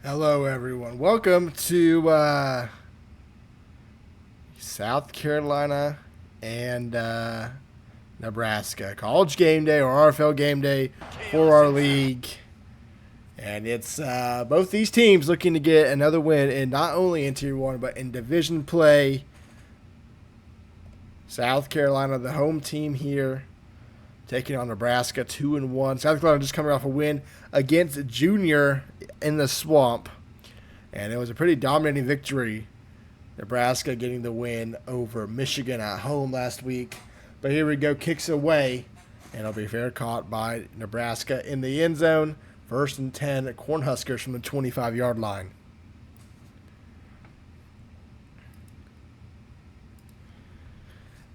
Hello, everyone. Welcome to South Carolina and Nebraska. College game day or RFL game day for our league. And it's both these teams looking to get another win in not only in Tier 1 but in division play. South Carolina, the home team here, taking on Nebraska 2-1. South Carolina just coming off a win against Junior in the Swamp. And it was a pretty dominating victory. Nebraska getting the win over Michigan at home last week. But here we go, kicks away. And it'll be fair caught by Nebraska in the end zone. 1st and 10, Cornhuskers from the 25-yard line.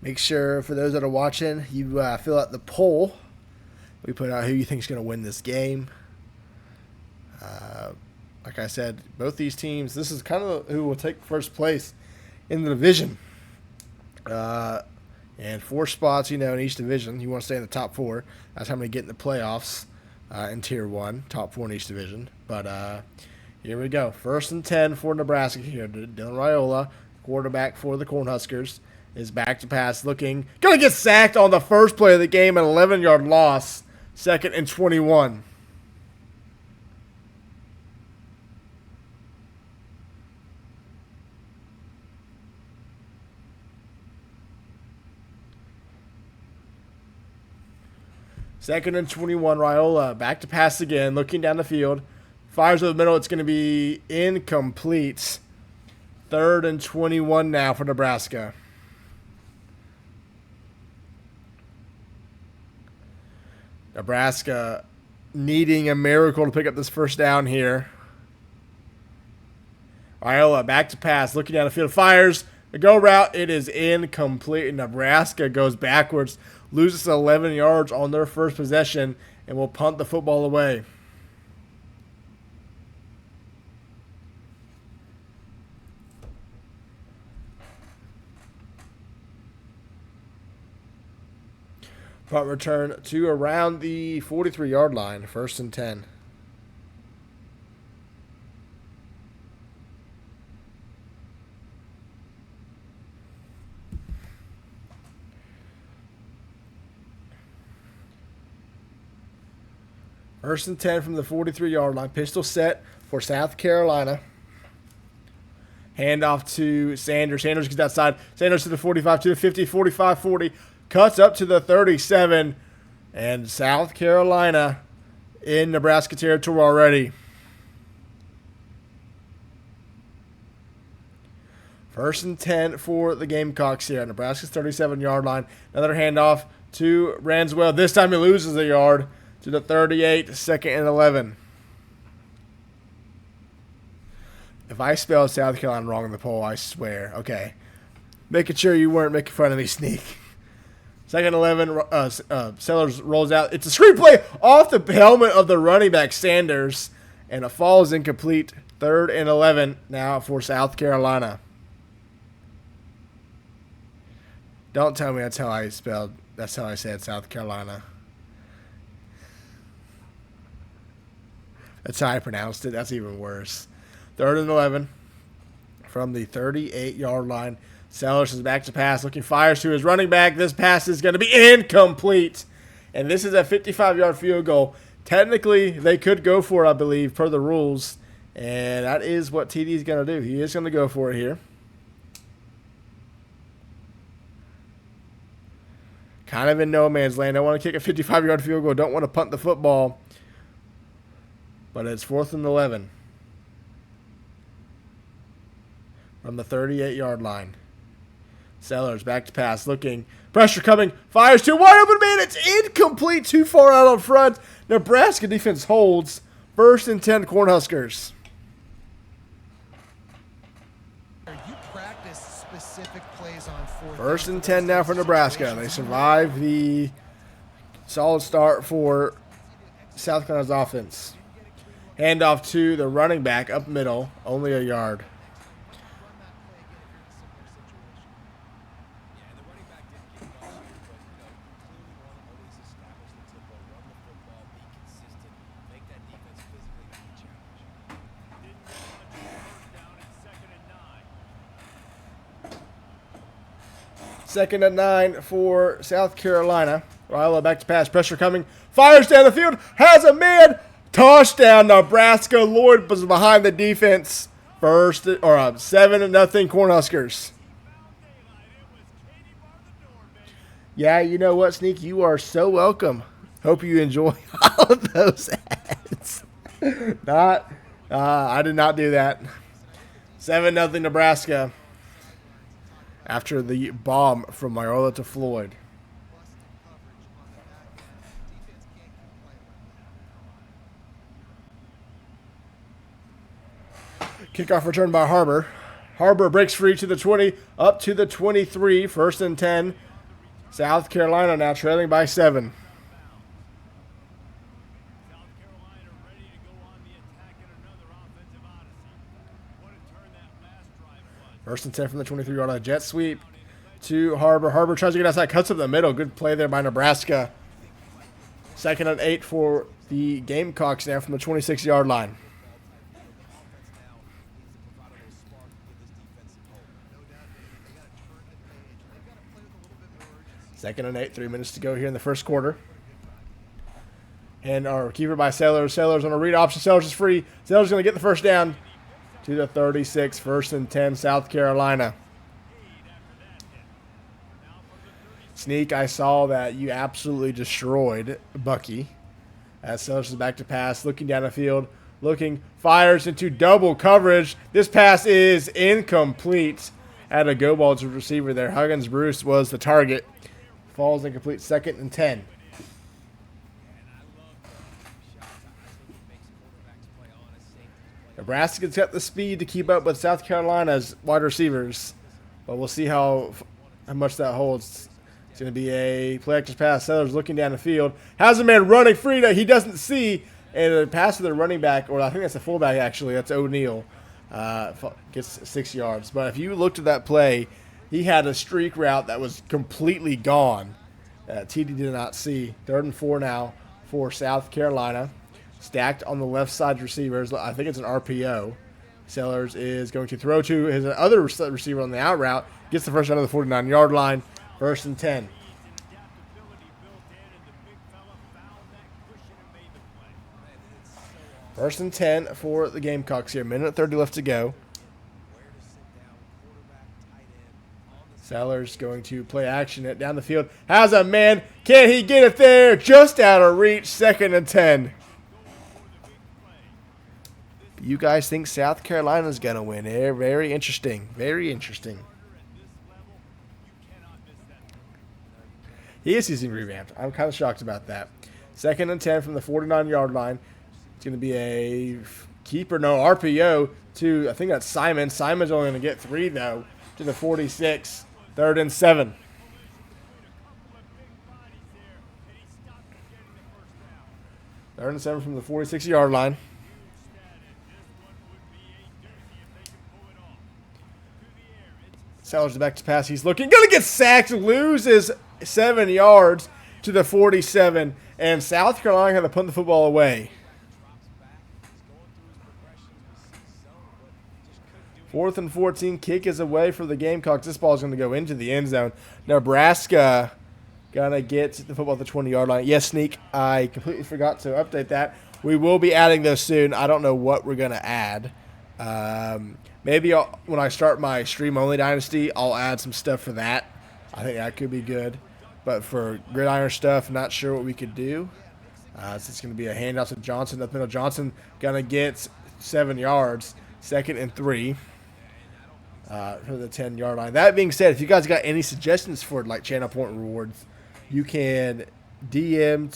Make sure, for those that are watching, you fill out the poll. We put out who you think is going to win this game. Like I said, both these teams, this is kind of who will take first place in the division. And 4 spots, in each division. You want to stay in the top 4. That's how many get in the playoffs in Tier 1, top 4 in each division. But here we go. 1st and 10 for Nebraska here. Dylan Raiola, quarterback for the Cornhuskers, is back to pass, going to get sacked on the first play of the game, an 11-yard loss, 2nd and 21. Second and 21, Raiola back to pass again, looking down the field. Fires over the middle, it's going to be incomplete. 3rd and 21 now for Nebraska. Nebraska needing a miracle to pick up this first down here. Raiola back to pass, looking down the field, fires. The go route, it is incomplete. Nebraska goes backwards, loses 11 yards on their first possession, and will punt the football away. Punt return to around the 43-yard line, 1st and 10. First and 10 from the 43-yard line. Pistol set for South Carolina. Handoff to Sanders. Sanders gets outside. Sanders to the 45, to the 50, 45, 40. Cuts up to the 37. And South Carolina in Nebraska territory already. 1st and 10 for the Gamecocks here. Nebraska's 37-yard line. Another handoff to Ranswell. This time he loses a yard. To the 38, 2nd and 11. If I spelled South Carolina wrong in the poll, I swear. Okay. Making sure you weren't making fun of me, Sneak. 2nd 11, Sellers rolls out. It's a screenplay off the helmet of the running back, Sanders. And a fall is incomplete. 3rd and 11 now for South Carolina. Don't tell me that's how I said South Carolina. That's how I pronounced it. That's even worse. 3rd and 11 from the 38-yard line. Sellers is back to pass, fires to his running back. This pass is going to be incomplete. And this is a 55-yard field goal. Technically, they could go for it, I believe, per the rules. And that is what TD is going to do. He is going to go for it here. Kind of in no man's land. I want to kick a 55-yard field goal. Don't want to punt the football. But it's 4th and 11 from the 38-yard line. Sellers back to pass, pressure coming, fires to a wide open man. It's incomplete, too far out on front. Nebraska defense holds. 1st and 10, Cornhuskers. You practice specific plays on 1st and 10 now for Nebraska. They survive the solid start for South Carolina's offense. Handoff to the running back up middle, only a yard. 2nd and 9 for South Carolina. Rilo back to pass. Pressure coming. Fires down the field. Has a man. Touchdown, Nebraska. Lloyd was behind the defense. 7-0 Cornhuskers. Yeah, you know what, Sneak? You are so welcome. Hope you enjoy all of those ads. I did not do that. 7-0 Nebraska after the bomb from Marola to Floyd. Kickoff return by Harbor. Harbor breaks free to the 20, up to the 23, 1st and 10. South Carolina now trailing by 7. First and 10 from the 23-yard line. Jet sweep to Harbor. Harbor tries to get outside, cuts up the middle. Good play there by Nebraska. 2nd and 8 for the Gamecocks now from the 26-yard line. Second and 8, 3 minutes to go here in the first quarter. And our keeper by Sellers. Sellers on a read option. Sellers is free. Sellers going to get the first down to the 36, 1st and 10, South Carolina. Sneak, I saw that you absolutely destroyed Bucky. As Sellers is back to pass, looking down the field, fires into double coverage. This pass is incomplete. Had a go ball to the receiver there. Huggins Bruce was the target. Falls incomplete, 2nd and 10. Nebraska's got the speed to keep up with South Carolina's wide receivers, but we'll see how much that holds. It's going to be a play action pass. Sellers looking down the field. Has a man running free that he doesn't see, and a pass to the running back, or I think that's a fullback actually. That's O'Neal. Gets 6 yards. But if you looked at that play, he had a streak route that was completely gone. TD did not see. 3rd and 4 now for South Carolina. Stacked on the left side receivers. I think it's an RPO. Sellers is going to throw to his other receiver on the out route. Gets the first down to the 49-yard line. 1st and 10. First and 10 for the Gamecocks here. 1:30 left to go. Sellers going to play action it down the field. Has a man. Can he get it there? Just out of reach. 2nd and 10. You guys think South Carolina's going to win? Very interesting. Very interesting. He is using Revamped. I'm kind of shocked about that. 2nd and 10 from the 49-yard line. It's going to be a keeper, no, RPO to, I think that's Simon. Simon's only going to get 3, though, to the 46. 3rd and 7. Third and 7 from the 46-yard line. Sellers back to pass. He's looking. Going to get sacked. Loses 7 yards to the 47. And South Carolina had to punt the football away. 4th and 14. Kick is away for the Gamecocks. This ball is going to go into the end zone. Nebraska going to get the football at the 20-yard line. Yes, Sneak. I completely forgot to update that. We will be adding those soon. I don't know what we're going to add. Maybe when I start my stream-only dynasty, I'll add some stuff for that. I think that could be good. But for Gridiron stuff, not sure what we could do. So it's going to be a handoff to Johnson. Up middle, Johnson going to get 7 yards. 2nd and 3 for the 10-yard line. That being said, if you guys got any suggestions for like channel point rewards, you can DM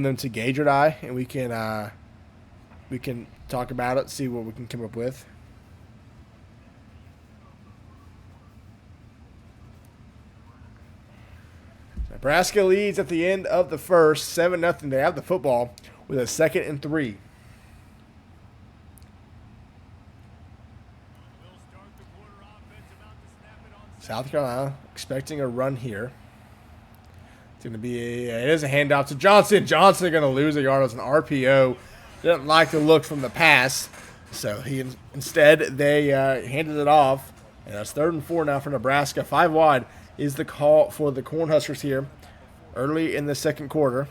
them to Gage or I, and we can talk about it, see what we can come up with. Nebraska leads at the end of the first, 7-0. They have the football with a 2nd and 3. South Carolina expecting a run here. It's going to be it is a handoff to Johnson. Johnson going to lose a yard as an RPO. Didn't like the look from the pass, so instead they handed it off And that's 3rd and 4 now for Nebraska. 5 wide is the call for the Cornhuskers here early in the second quarter.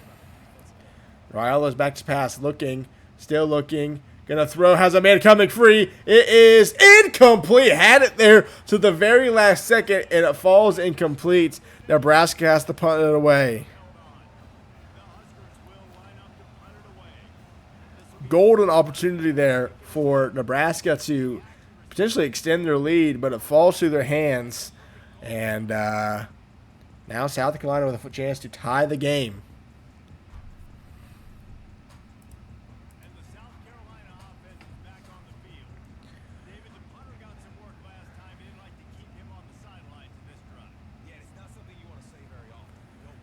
Raiola's back to pass, looking, still looking, gonna throw, has a man coming free. It is incomplete. Had it there to the very last second, and it falls incomplete. Nebraska has to punt it away. Golden opportunity there for Nebraska to potentially extend their lead, but it falls through their hands. And now South Carolina with a chance to tie the game.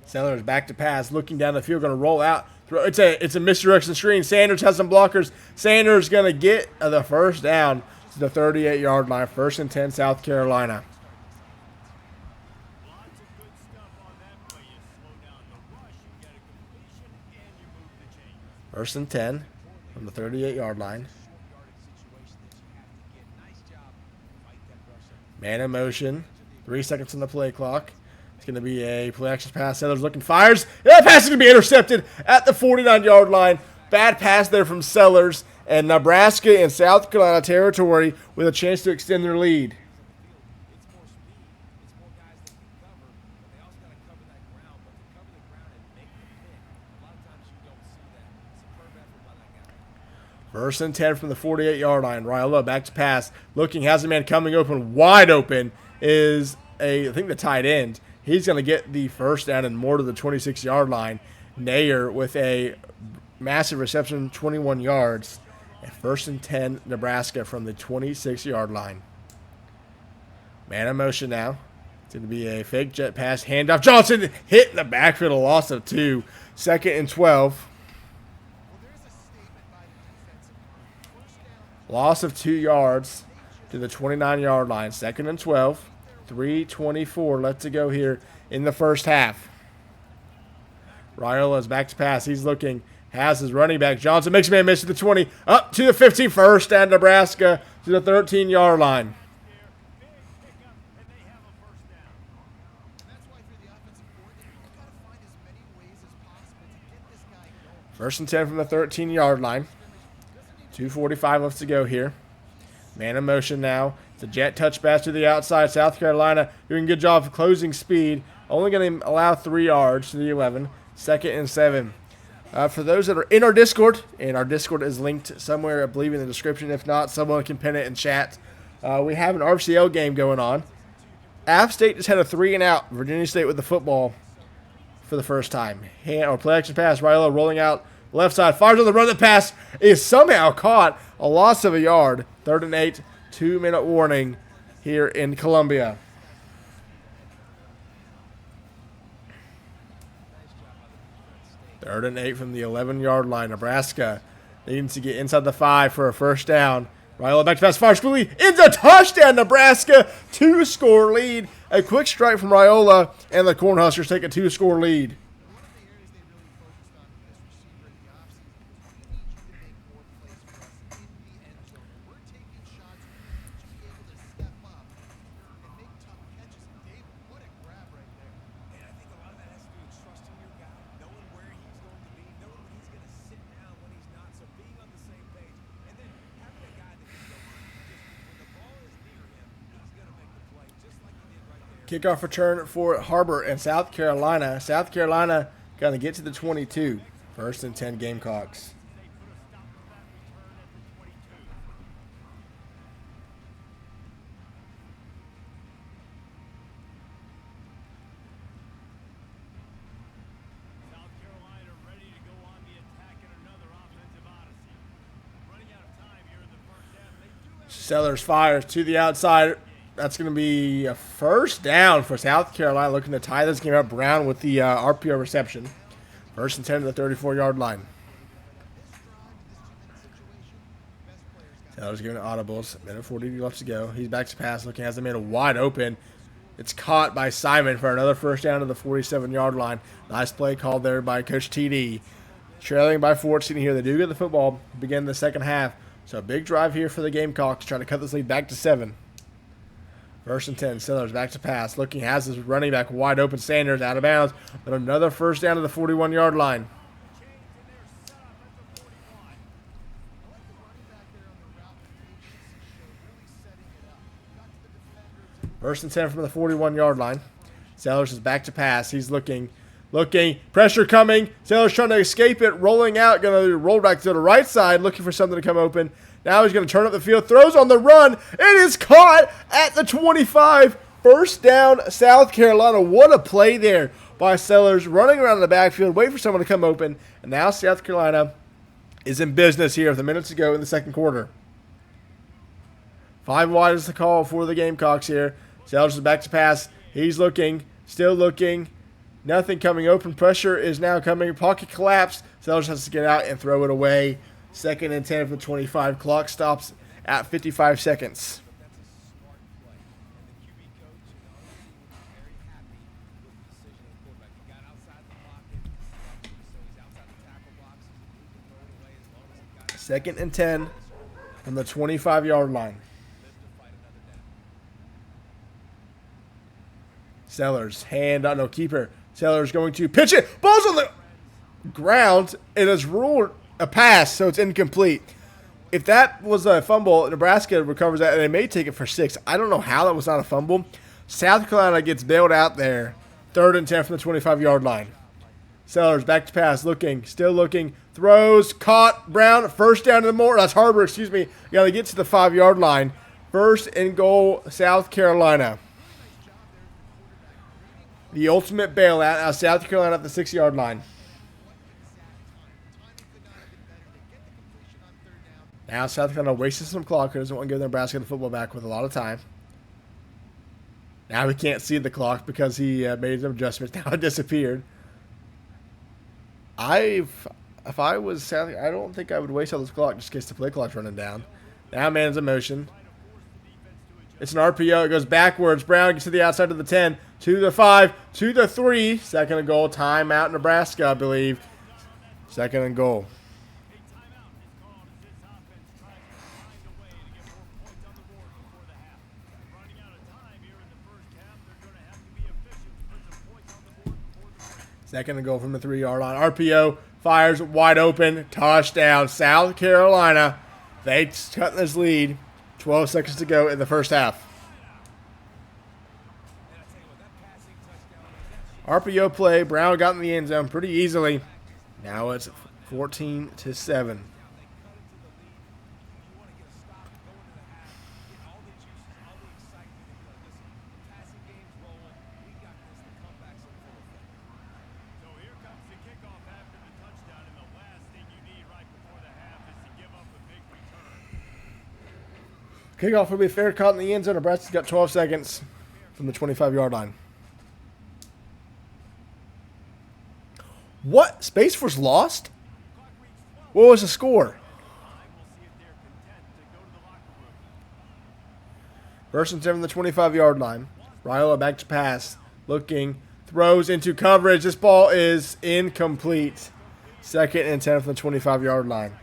Sellers back to pass, looking down the field, going to roll out. It's a misdirection screen. Sanders has some blockers. Sanders going to get the first down to the 38-yard line. 1st and 10, South Carolina. First and 10 from the 38-yard line. Man in motion. 3 seconds on the play clock. It's going to be a play action pass. Sellers looking, fires. That pass is going to be intercepted at the 49-yard line. Bad pass there from Sellers. And Nebraska in South Carolina territory with a chance to extend their lead. First and 10 from the 48-yard line. Raiola back to pass. Looking, has a man coming open. Wide open is I think the tight end. He's going to get the first down and more to the 26-yard line. Nair with a massive reception, 21 yards. And 1st and 10, Nebraska from the 26-yard line. Man in motion now. It's going to be a fake jet pass. Handoff. Johnson hit in the backfield. A loss of 2. 2nd and 12. Loss of 2 yards to the 29-yard line. 2nd and 12. 3:24 left to go here in the first half. Raiola is back to pass. He's looking. Has his running back. Johnson makes a man miss to the 20. Up to the 15. First down Nebraska to the 13-yard line. First and 10 from the 13-yard line. 2:45 left to go here. Man in motion now. It's a jet touch pass to the outside. South Carolina doing a good job of closing speed. Only going to allow 3 yards to the 11. 2nd and 7. For those that are in our Discord, and our Discord is linked somewhere, I believe, in the description. If not, someone can pin it in chat. We have an RFCL game going on. App State just had a 3-and-out. Virginia State with the football for the first time. Play action pass. Raiola rolling out left side. Fires on the run. The pass is somehow caught. A loss of a yard. 3rd and 8. 2-minute warning here in Columbia. Third and 8 from the 11-yard line. Nebraska needing to get inside the 5 for a first down. Raiola back to pass. Fires quickly. Ends a touchdown. Nebraska 2-score lead. A quick strike from Raiola, and the Cornhuskers take a 2-score lead. Kickoff return for Harbor and South Carolina. South Carolina going to get to the 22. 1st and 10 Gamecocks. Sellers fires to the outside. That's going to be a first down for South Carolina, looking to tie this game up. Brown with the RPO reception. 1st and 10 to the 34-yard line. Sellers giving it audibles. Minute 40 left to go. He's back to pass, looking, has the man wide open. It's caught by Simon for another first down to the 47-yard line. Nice play called there by Coach TD. Trailing by 14 here. They do get the football, begin the second half. So a big drive here for the Gamecocks, trying to cut this lead back to 7. First and 10. Sellers back to pass. Looking, has his running back wide open. Sanders out of bounds. But another first down to the 41-yard line. First and 10 from the 41-yard line. Sellers is back to pass. He's looking. Pressure coming. Sellers trying to escape it. Rolling out. Going to roll back to the right side. Looking for something to come open. Now he's going to turn up the field. Throws on the run. It is caught at the 25. First down, South Carolina. What a play there by Sellers. Running around the backfield. Waiting for someone to come open. And now South Carolina is in business here with a minute to go in the second quarter. 5 wide is the call for the Gamecocks here. Sellers is back to pass. He's looking. Still looking. Nothing coming open. Pressure is now coming. Pocket collapse. Sellers has to get out and throw it away. Second and 10 from the 25. Clock stops at 55 seconds. Second and 10 from the 25-yard line. Sellers, keeper. Sellers going to pitch it. Ball's on the ground. It is ruled a pass, so it's incomplete. If that was a fumble, Nebraska recovers that, and they may take it for 6. I don't know how that was not a fumble. South Carolina gets bailed out there. Third and 10 from the 25-yard line. Sellers back to pass, still looking. Throws, caught, Brown, first down to the more. That's Harbor, excuse me. Got to get to the 5-yard line. First and goal, South Carolina. The ultimate bailout out of South Carolina at the 6-yard line. Now South Carolina wasting some clock. Doesn't want to give Nebraska the football back with a lot of time. Now we can't see the clock because he made some adjustments. Now it disappeared. If I was South, I don't think I would waste all this clock just in case the play clock's running down. Now man's in motion. It's an RPO. It goes backwards. Brown gets to the outside of the 10, to the 5, to the 3. Second and goal. Timeout Nebraska, I believe. Second and goal. Second and goal from the 3-yard line. RPO fires wide open. Touchdown, South Carolina. They cut this lead. 12 seconds to go in the first half. RPO play. Brown got in the end zone pretty easily. Now it's 14-7. Kickoff will be fair, caught in the end zone. Nebraska's got 12 seconds from the 25-yard line. What? Space Force lost? What was the score? First and 10 from the 25-yard line. Raiola back to pass. Looking. Throws into coverage. This ball is incomplete. Second and 10 from the 25-yard line.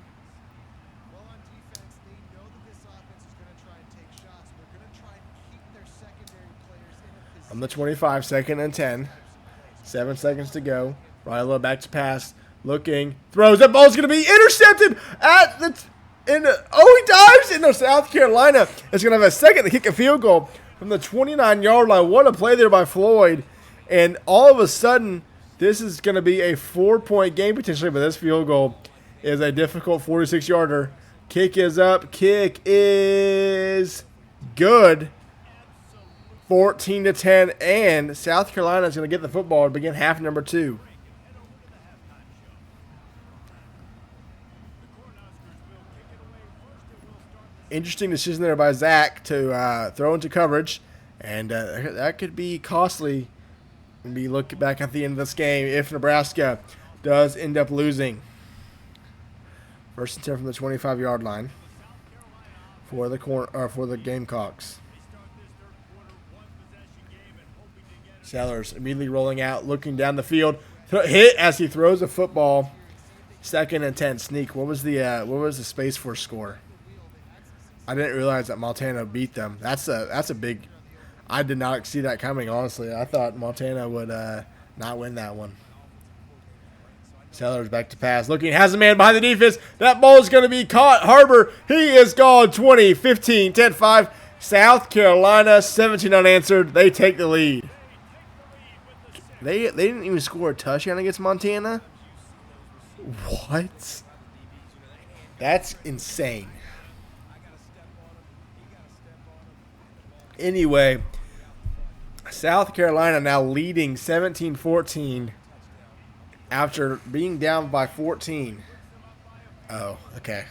From the 25, second and 10. 7 seconds to go. Raiola back to pass. Looking. Throws. That ball's going to be intercepted at the... he dives into South Carolina. It's going to have a second to kick a field goal from the 29-yard line. What a play there by Floyd. And all of a sudden, this is going to be a 4-point game potentially, but this field goal is a difficult 46-yarder. Kick is up. Kick is good. 14-10, and South Carolina is going to get the football and begin half number 2. Interesting decision there by Zach to throw into coverage, and that could be costly when we look back at the end of this game if Nebraska does end up losing. First and 10 from the 25-yard line for the Gamecocks. Sellers immediately rolling out, looking down the field. Hit as he throws a football. Second and 10. Sneak. What was the Space Force score? I didn't realize that Montana beat them. That's a big. I did not see that coming, honestly. I thought Montana would not win that one. Sellers back to pass. Looking, has a man behind the defense. That ball is going to be caught. Harbor, he is gone. 20, 15, 10, 5. South Carolina, 17 unanswered. They take the lead. They didn't even score a touchdown against Montana? What? That's insane. Anyway, South Carolina now leading 17-14 after being down by 14. Oh, okay.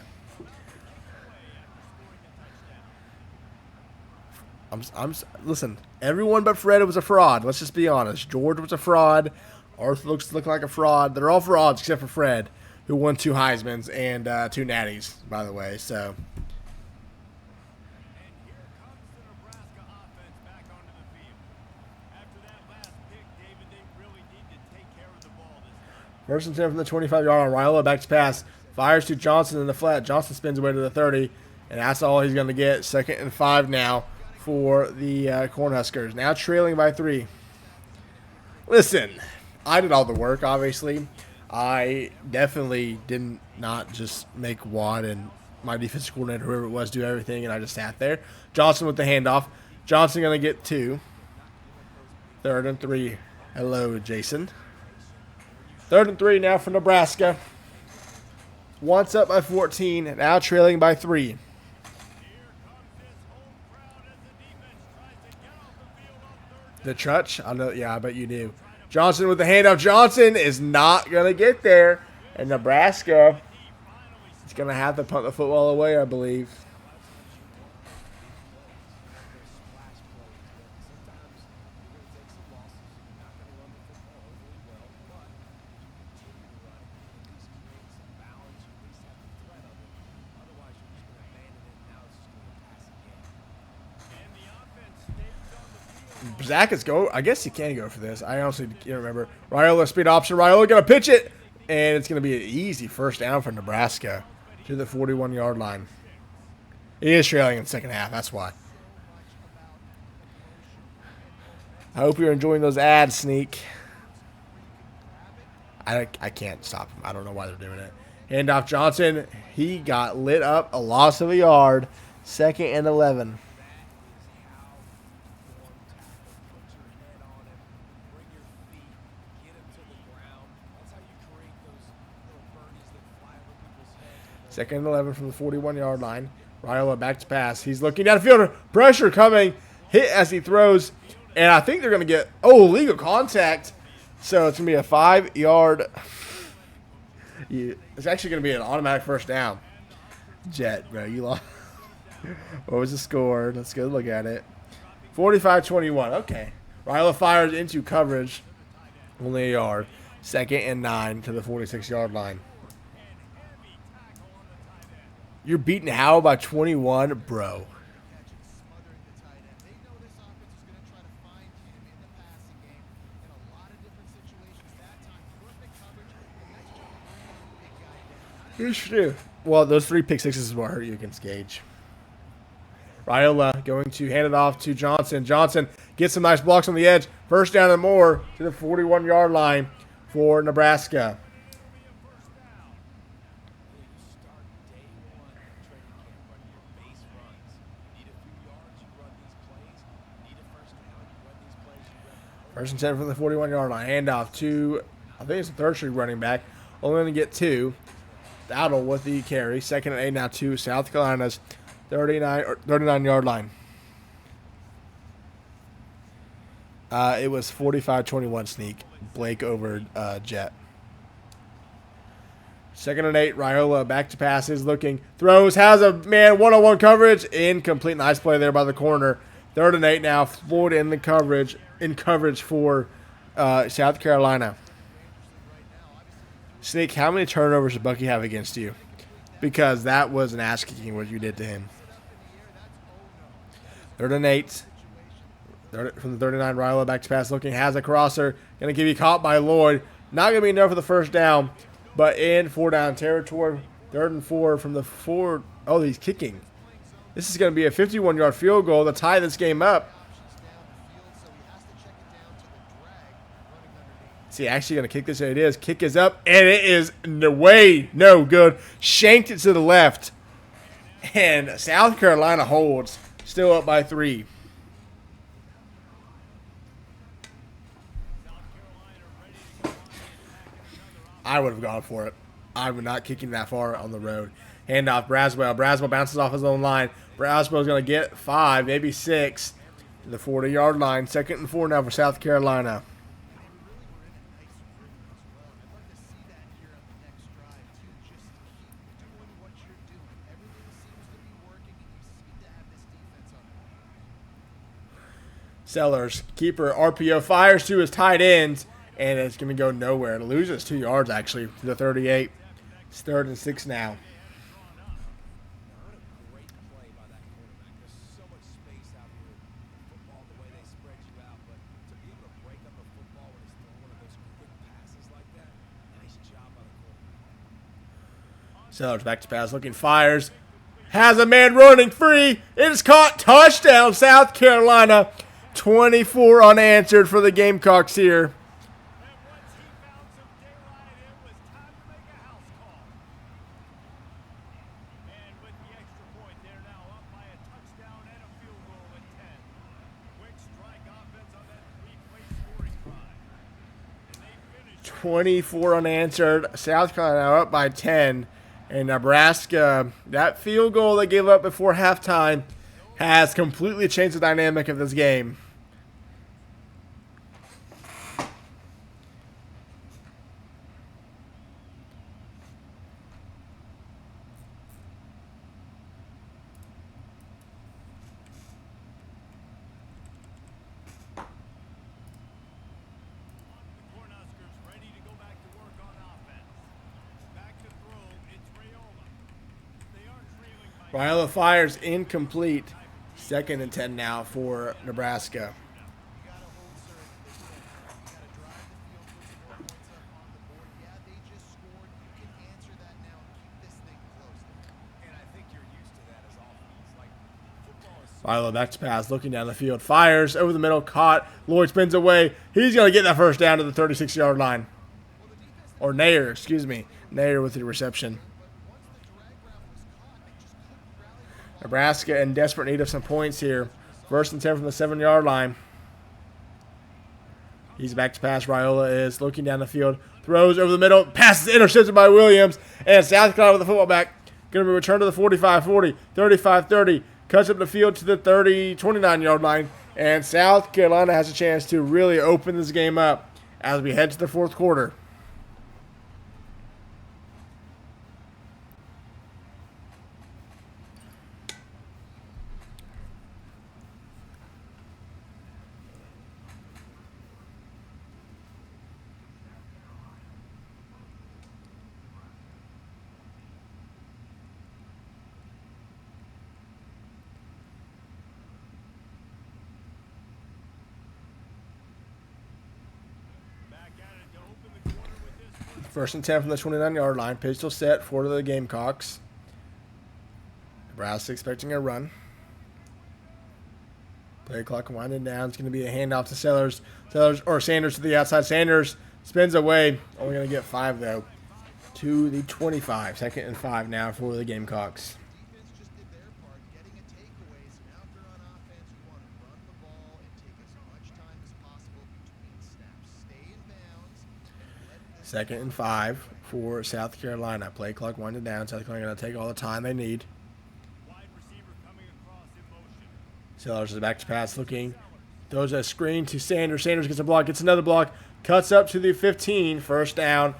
Listen, everyone but Fred was a fraud. Let's just be honest. George was a fraud. Arthur looks like a fraud. They're all frauds except for Fred, who won 2 Heismans and 2 Natties, by the way. So, first and 10 from the 25-yard line. Rilo back to pass. Fires to Johnson in the flat. Johnson spins away to the 30, and that's all he's going to get. 2nd and 5 now for the Cornhuskers. Now trailing by 3. Listen, I did all the work, obviously. I definitely did not just make Watt and my defensive coordinator, whoever it was, do everything, and I just sat there. Johnson with the handoff. Johnson going to get 2. 3rd and 3. Hello, Jason. 3rd and 3 now for Nebraska. Once up by 14, now trailing by 3. The Trutch? I know, yeah, I bet you do. Johnson with the handoff. Johnson is not going to get there. And Nebraska is going to have to punt the football away, I believe. Zach is go. I guess he can go for this. I honestly can't remember. Raiola speed option. Raiola going to pitch it. And it's going to be an easy first down for Nebraska to the 41-yard line. He is trailing in the second half. That's why. I hope you're enjoying those ads, Sneak. I can't stop him. I don't know why they're doing it. Handoff Johnson. He got lit up. A loss of a yard. 2nd and 11. Second and 11 from the 41-yard line. Raiola back to pass. He's looking downfield. Pressure coming. Hit as he throws. And I think they're going to get, legal contact. So it's going to be a 5-yard. It's actually going to be an automatic first down. Jet, bro. You lost. What was the score? Let's go look at it. 45-21. Okay. Raiola fires into coverage. Only a yard. 2nd and 9 to the 46-yard line. You're beating Howell by 21, bro. It's true. Well, those 3 pick sixes is what hurt you against Gage. Raiola going to hand it off to Johnson. Johnson gets some nice blocks on the edge. First down and more to the 41-yard line for Nebraska. First and 10 from the 41-yard line. Handoff to, I think it's a third-string running back. Only going to get 2. Dowdle with the carry. 2nd and 8 now to South Carolina's 39-yard line. It was 45-21 Sneak. Blake over Jet. 2nd and 8. Raiola back to passes. Looking. Throws. Has a man one-on-one coverage. Incomplete. Nice play there by the corner. 3rd and 8 now. Floyd in the coverage. In coverage for South Carolina. Sneak, how many turnovers did Bucky have against you? Because that was an ass kicking what you did to him. 3rd and 8. From the 39, Raiola back to pass. Looking, has a crosser. Going to give you caught by Lloyd. Not going to be enough for the first down. But in 4-down territory. 3rd and 4 from the 4. Oh, he's kicking. This is going to be a 51-yard field goal to tie this game up. See, actually going to kick this. It is. Kick is up, and it is no good. Shanked it to the left. And South Carolina holds. Still up by 3. I would have gone for it. I would not kicking that far on the road. Handoff, Braswell. Braswell bounces off his own line. Braswell's going to get 5, maybe 6 to the 40-yard line. 2nd and 4 now for South Carolina. Sellers, keeper, RPO, fires to his tight ends, and it's going to go nowhere. It loses 2 yards, actually, to the 38. It's 3rd and 6 now. Sellers back to pass, looking, fires. Has a man running free. It is caught. Touchdown, South Carolina. 24 unanswered for the Gamecocks here. And with the extra point, they're now up by a touchdown and a field goal at 10. Quick strike offense on that three-play scoring drive. And they finished 24 unanswered. South Carolina up by 10. And Nebraska, that field goal they gave up before halftime has completely changed the dynamic of this game. the Cornhuskers ready to go back to work on offense. Back to throw, it's Rayola. They are trailing by Raiola fires incomplete. 2nd and 10 now for Nebraska. You got to hold serve. You got to drive the field, put some more points up on the board. Yeah, they just scored. You can answer that now and keep this thing close. And I think you're used to that as offense. Like, football is Raiola back to pass, looking down the field. Fires over the middle, caught. Lloyd spins away. He's going to get that first down to the 36-yard line. Or Nair, excuse me. Nair with the reception. Nebraska in desperate need of some points here. 1st and 10 from the 7-yard line. He's back to pass. Raiola is looking down the field. Throws over the middle. Passes intercepted by Williams. And South Carolina with the football back. Going to be returned to the 45-40, 35-30. Cuts up the field to the 29-yard line. And South Carolina has a chance to really open this game up as we head to the 4th quarter. back at it to open the quarter with this. 1st and 10 from the 29-yard line. Pistol set for the Gamecocks. Nebraska expecting a run. Play clock winding down. It's going to be a handoff to Sanders to the outside. Sanders spins away. Only going to get 5, though, to the 25. 2nd and 5 now for the Gamecocks. Defense just did their part, getting a takeaway. So now if they're on offense, you want to run the ball and take as much time as possible between snaps. Stay in bounds and let this 2nd and 5 for South Carolina. Play clock winding down. South Carolina going to take all the time they need. Wide receiver coming across in motion. Sellers is back to pass, looking. Throws a screen to Sanders. Sanders gets a block, gets another block. Cuts up to the 15. 1st down,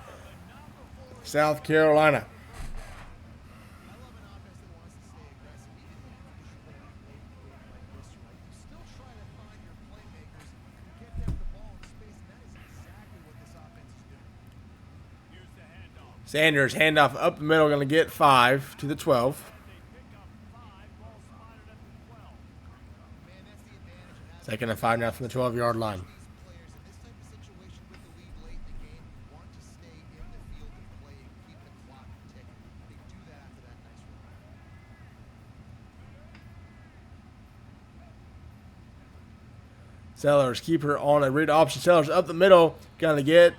South Carolina. I love an offense that wants to stay aggressive. Even when you usually play like this, right? You still try to find your playmakers and get them the ball in space, and that is exactly what this offense is doing. Here's the handoff. Sanders, handoff up the middle, going to get 5 to the 12. They pick up 5. Ball spotted at the 12. Man, that's the advantage of having 2nd and 5 now from the 12-yard line. these players in this type of situation with the lead late in the game. You want to stay in the field and play and keep the clock ticking. They do that after that nice run. Sellers, keeper on a read option. Sellers up the middle, going to get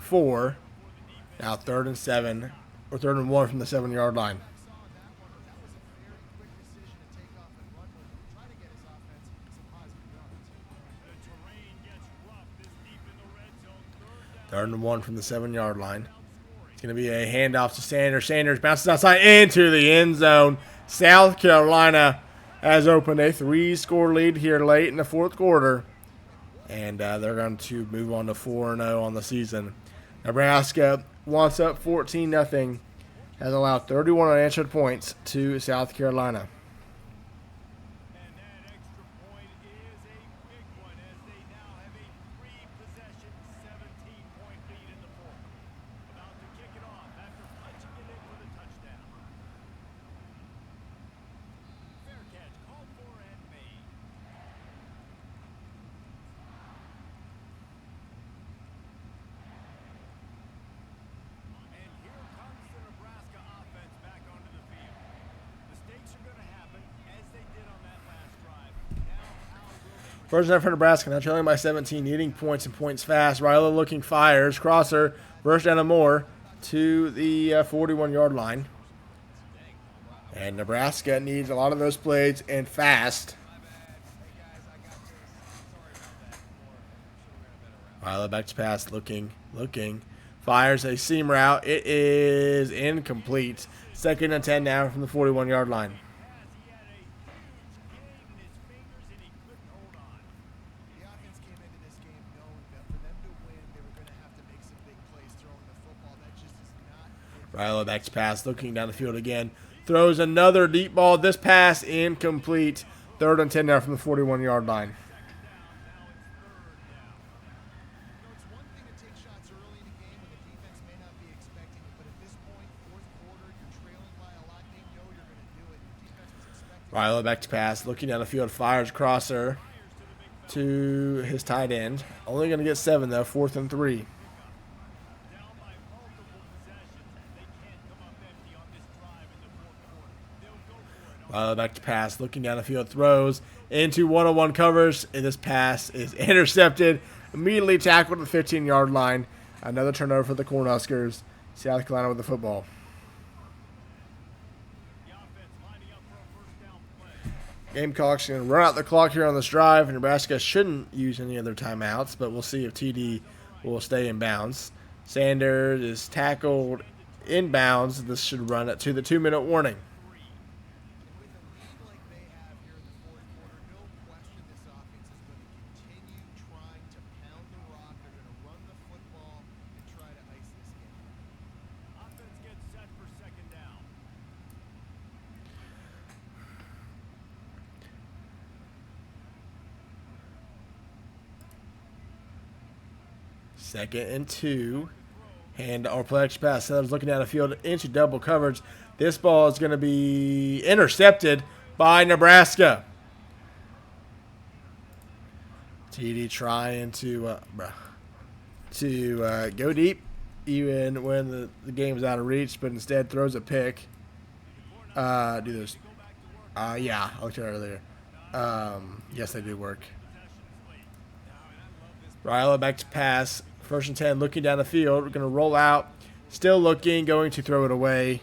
4. Now 3rd and 7, or 3rd and 1 from the 7-yard line. Saw on that one, that was a very quick decision to take off and run with and try to get his offense some positive yards. The terrain gets rough this deep in the red zone. 3rd and 1 from the 7-yard line. It's going to be a handoff to Sanders. Sanders bounces outside into the end zone. South Carolina has opened a 3-score lead here late in the 4th quarter. And they're going to move on to 4-0 on the season. Nebraska wants up 14-0. Has allowed 31 unanswered points to South Carolina. And that extra point is a big one as they now have a 3-possession, 17-point lead in the 4th. About to kick it off after punching it in for the touchdown. Fair catch called for and made. And here comes the Nebraska offense back onto the field. Mistakes are going to happen as they did on that last drive. Now, how will they First down for Nebraska. Now trailing by 17, needing points and points fast. Riley looking, fires. Crosser. First down and more to the 41-yard line. And Nebraska needs a lot of those plays and fast. Riley back to pass. Looking. Fires a seam route. It is incomplete. 2nd and 10 now from the 41-yard line. he had a huge game in his fingers and he couldn't hold on. The offense came into this game knowing that for them to win, they were going to have to make some big plays throwing the football. That just is not good. Riley back to pass. Looking down the field again. Throws another deep ball. This pass incomplete. 3rd and 10 now from the 41-yard line. It's one thing to take shots early in a game when the defense may not be expecting it, but at this point, 4th quarter, you're trailing by a lot. They know you're going to do it. Your defense was expecting it. Riley back to pass. Looking down the field. Fires crosser to his tight end. Only going to get 7, though. 4th and 3. Down by multiple possessions. They can't come up empty on this drive in the 4th quarter. They'll go for it. Riley back to pass. Looking down the field. Throws into one-on-one covers. And this pass is intercepted. Immediately tackled at the 15-yard line. Another turnover for the Cornhuskers. South Carolina with the football. The offense lining up for a first down play. Gamecocks going to run out the clock here on this drive. Nebraska shouldn't use any other timeouts, but we'll see if TD will stay in bounds. Sanders is tackled in bounds. This should run it to the 2-minute warning. With a lead like they have here in the 4th quarter, no question this offense is going to continue trying to pound the rock. They're going to run the football and try to ice this game. Offense gets set for 2nd down. Second and 2. And our play action pass. Sellers looking down the field into double coverage. This ball is going to be intercepted by Nebraska. TD trying to go deep even when the game is out of reach, but instead throws a pick. Do those. Yeah, I looked at it earlier. Yes, they do work. Riley back to pass. 1st and 10, looking down the field. We're going to roll out. Still looking, going to throw it away.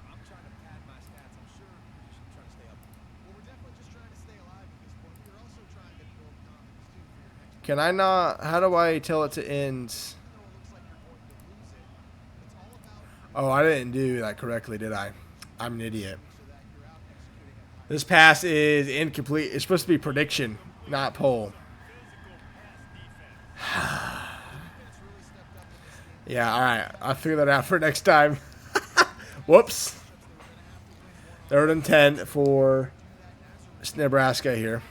I'm trying to pad my stats. I'm sure you're just trying to stay up. Well, we're definitely just trying to stay alive at this point. You're also trying to build confidence, too, for your next Can I not? How do I tell it to end? Even though it looks like you're going to lose it, it's all about Oh, I didn't do that correctly, did I? I'm an idiot. so that you're out executing at high. This pass is incomplete. It's supposed to be prediction, not poll. Defense really stepped up in this game. Yeah, all right. I'll figure that out for next time. Whoops. 3rd and 10 for Nebraska here.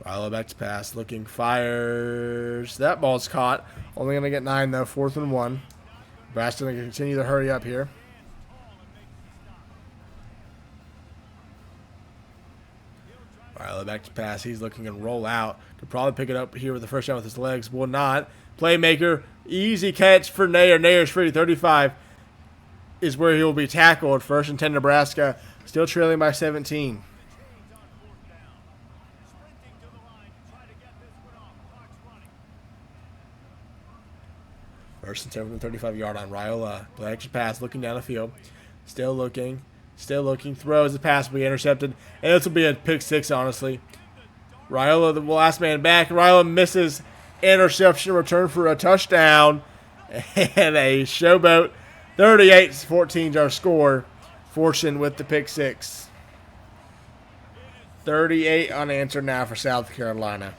Riley back to pass. Looking, fires. That ball's caught. Only going to get 9, though. 4th and 1. Nebraska going to continue to hurry up here. Riley back to pass. He's looking to roll out. Could probably pick it up here with the first down with his legs. Will not. Playmaker. Easy catch for Nair. Nair's free. 35 is where he will be tackled. 1st and 10 Nebraska. Still trailing by 17. Sprinting to the line to try to get this one off. Clock's running. First and 10 from the 35-yard line. Raiola, play action pass, looking down the field. Still looking, throws the pass, will be intercepted. And this will be a pick six, honestly. Raiola, the last man back. Raiola misses, interception, return for a touchdown. And a showboat. 38-14 is our score. Fortune with the pick six. 38 unanswered now for South Carolina.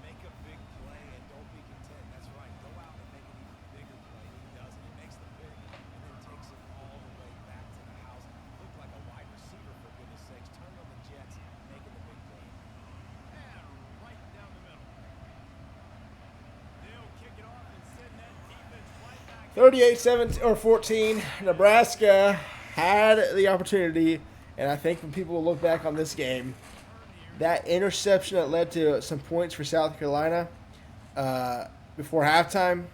Make a big play and don't be content. That's right. Go out and make an even bigger play. He does it. He makes the pick and then takes it all the way back to the house. Looked like a wide receiver, for goodness sakes. Turned on the Jets, making the big play. And right down the middle. They'll kick it off and send that defense right back. 38-17 or 14. Nebraska had the opportunity, and I think when people look back on this game, that interception that led to some points for South Carolina before halftime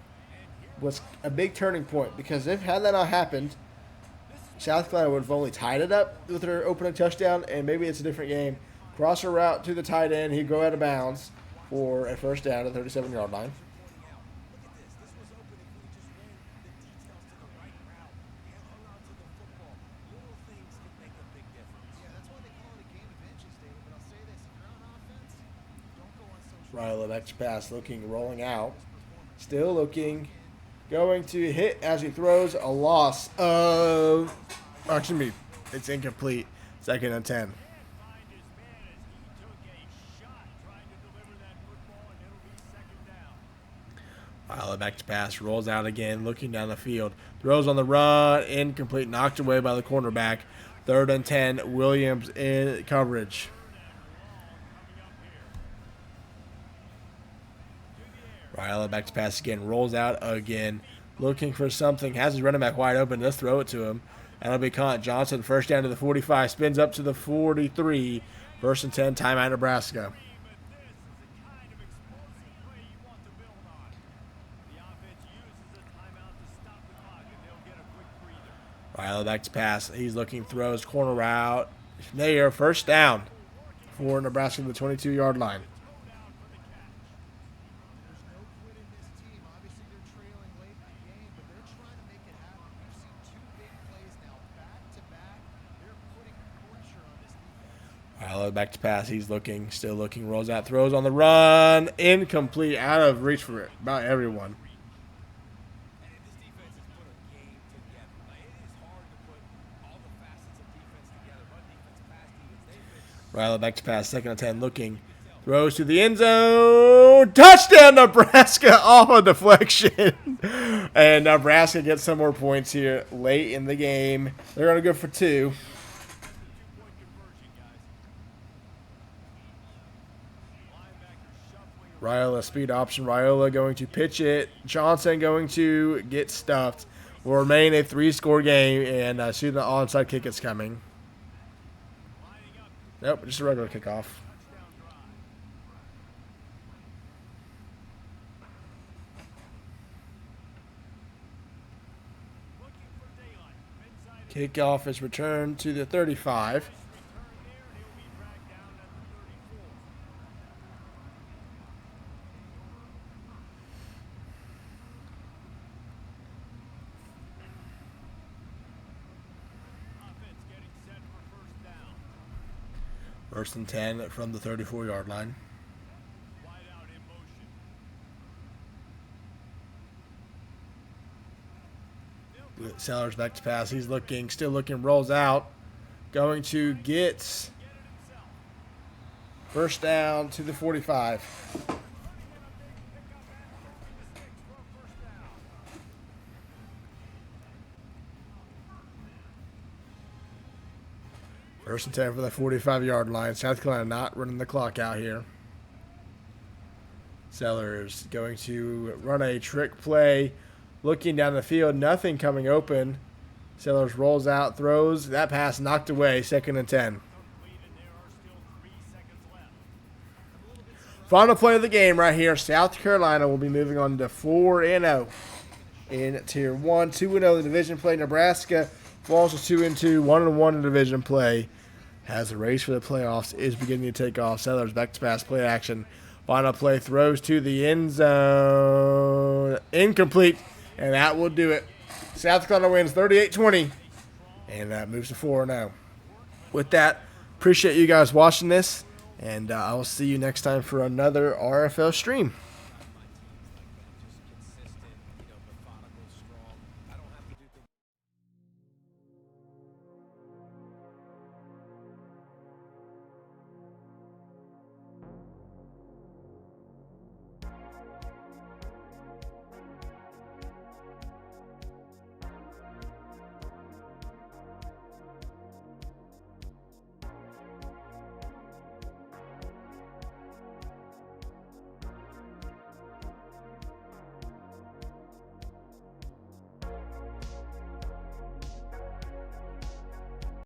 was a big turning point, because if had that not happened, South Carolina would have only tied it up with their opening touchdown, and maybe it's a different game. Crosser route to the tight end, he'd go out of bounds for a first down at the 37-yard line. Look at this. This was open if we just ran the details to the right route and hung on to the football. Little things can make a big difference. Yeah, that's why they call it a game of inches, David. But I'll say this: if you're on offense, don't go on social. Raiola back to pass, looking, rolling out. Still looking. Going to hit as he throws a loss of... Oh, excuse me. It's incomplete. Second and 10. Find his man as he took a shot trying to deliver that football, and it'll be second down. Raiola back to pass. Rolls out again. Looking down the field. Throws on the run. Incomplete. Knocked away by the cornerback. Third and 10. Williams in coverage. Raiola back to pass again. Rolls out again. Looking for something. Has his running back wide open. Let's throw it to him. That'll be caught. Johnson first down to the 45. Spins up to the 43. First and 10. Timeout Nebraska. But this is the kind of explosive play you want to build on. The offense uses a timeout to stop the clock, and they'll get a quick breather. Raiola back to pass. He's looking. Throws. Corner route. There. First down for Nebraska to the 22-yard line. There's no quitting this team. Obviously, they're trailing late in the game, but they're trying to make it happen. We've seen two big plays now back to back. They're putting pressure on this defense. Raiola back to pass. He's looking. Still looking. Rolls out. Throws on the run. Incomplete. Out of reach for about everyone. And this defense has put a game together. Like, it is hard to put all the facets of defense together. Run defense, pass defense. They've been Raiola back to pass. Second and 10. Looking. Throws to the end zone. Touchdown, Nebraska, off a deflection. And Nebraska gets some more points here late in the game. They're going to go for two. Two-point conversion, guys. Linebacker shuffling Raiola speed option. Raiola going to pitch it. Johnson going to get stuffed. Will remain a three-score game, and soon the onside kick is coming. lining up. Nope, just a regular kickoff. Touchdown drive. Looking for daylight. Inside Kickoff is returned to the 35. return there, and he'll be dragged down at the 34. Offense getting set for first down. First and 10 from the 34-yard line. Wide out in motion. Sellers back to pass. He's looking, still looking, rolls out. Going to get Get it himself. first down to the 45. Pickup at 36 for a first down. First and 10 for the 45-yard line. South Carolina not running the clock out here. Sellers going to run a trick play. Looking down the field, nothing coming open. Sellers rolls out, throws. That pass knocked away. Second and 10. Complete, and there are still 3 seconds left. Final play of the game right here. South Carolina will be moving on to 4-0 in Tier 1. 2-0 in division play. Nebraska falls to 2-2. 1-1 in division play. As the race for the playoffs is beginning to take off. Sellers back to pass play action. Final play, throws to the end zone. Incomplete. And that will do it. South Carolina wins 38-20. And that moves to 4-0. With that, appreciate you guys watching this. And I will see you next time for another RFL stream.